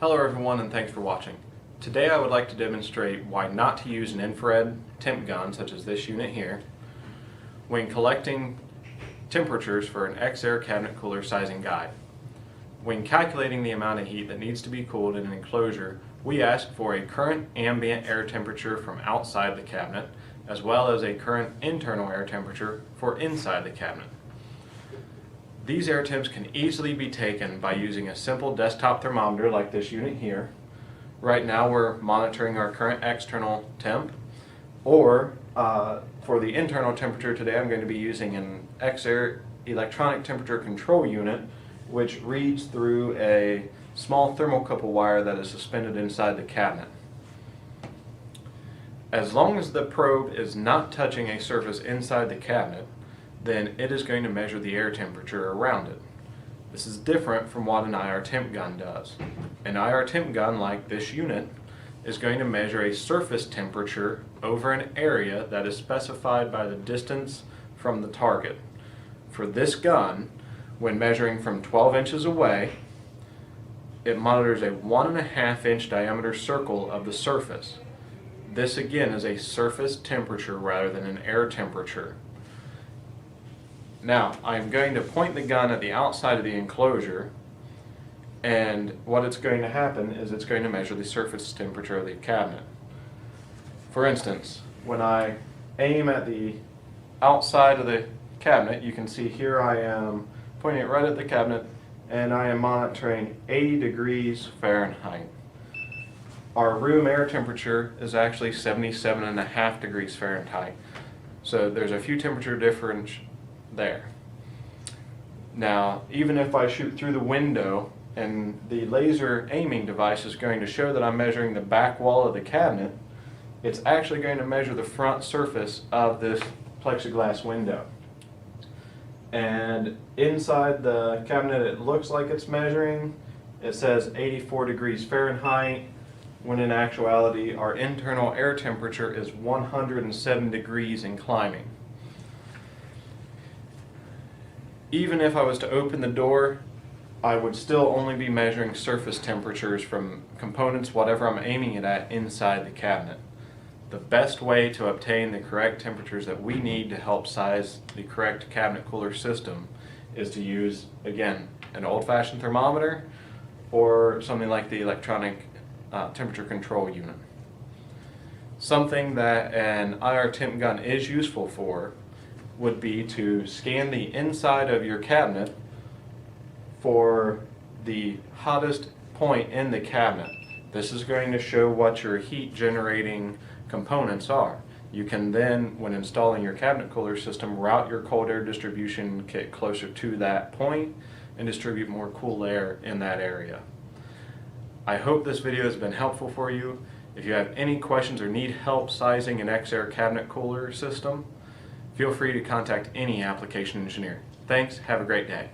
Hello everyone and thanks for watching. Today I would like to demonstrate why not to use an infrared temp gun such as this unit here when collecting temperatures for an EXAIR cabinet cooler sizing guide. When calculating the amount of heat that needs to be cooled in an enclosure, we ask for a current ambient air temperature from outside the cabinet as well as a current internal air temperature for inside the cabinet. These air temps can easily be taken by using a simple desktop thermometer like this unit here. Right now we're monitoring our current external temp, or for the internal temperature today I'm going to be using an EXAIR electronic temperature control unit, which reads through a small thermocouple wire that is suspended inside the cabinet. As long as the probe is not touching a surface inside the cabinet, then it is going to measure the air temperature around it. This is different from what an IR temp gun does. An IR temp gun, like this unit, is going to measure a surface temperature over an area that is specified by the distance from the target. For this gun, when measuring from 12 inches away, it monitors a 1.5 inch diameter circle of the surface. This again is a surface temperature rather than an air temperature. Now, I'm going to point the gun at the outside of the enclosure, and what it's going to happen is it's going to measure the surface temperature of the cabinet. For instance, when I aim at the outside of the cabinet, you can see here I am pointing it right at the cabinet, and I am monitoring 80 degrees Fahrenheit. Our room air temperature is actually 77.5 degrees Fahrenheit, so there's a few temperature difference there. Now, even if I shoot through the window and the laser aiming device is going to show that I'm measuring the back wall of the cabinet, it's actually going to measure the front surface of this plexiglass window. And inside the cabinet it looks like it's measuring, it says 84 degrees Fahrenheit, when in actuality our internal air temperature is 107 degrees and climbing. Even if I was to open the door, I would still only be measuring surface temperatures from components, whatever I'm aiming it at, inside the cabinet. The best way to obtain the correct temperatures that we need to help size the correct cabinet cooler system is to use, again, an old-fashioned thermometer or something like the electronic temperature control unit. Something that an IR temp gun is useful for would be to scan the inside of your cabinet for the hottest point in the cabinet. This is going to show what your heat generating components are. You can then, when installing your cabinet cooler system, route your cold air distribution kit closer to that point and distribute more cool air in that area. I hope this video has been helpful for you. If you have any questions or need help sizing an EXAIR cabinet cooler system, feel free to contact any application engineer. Thanks, have a great day.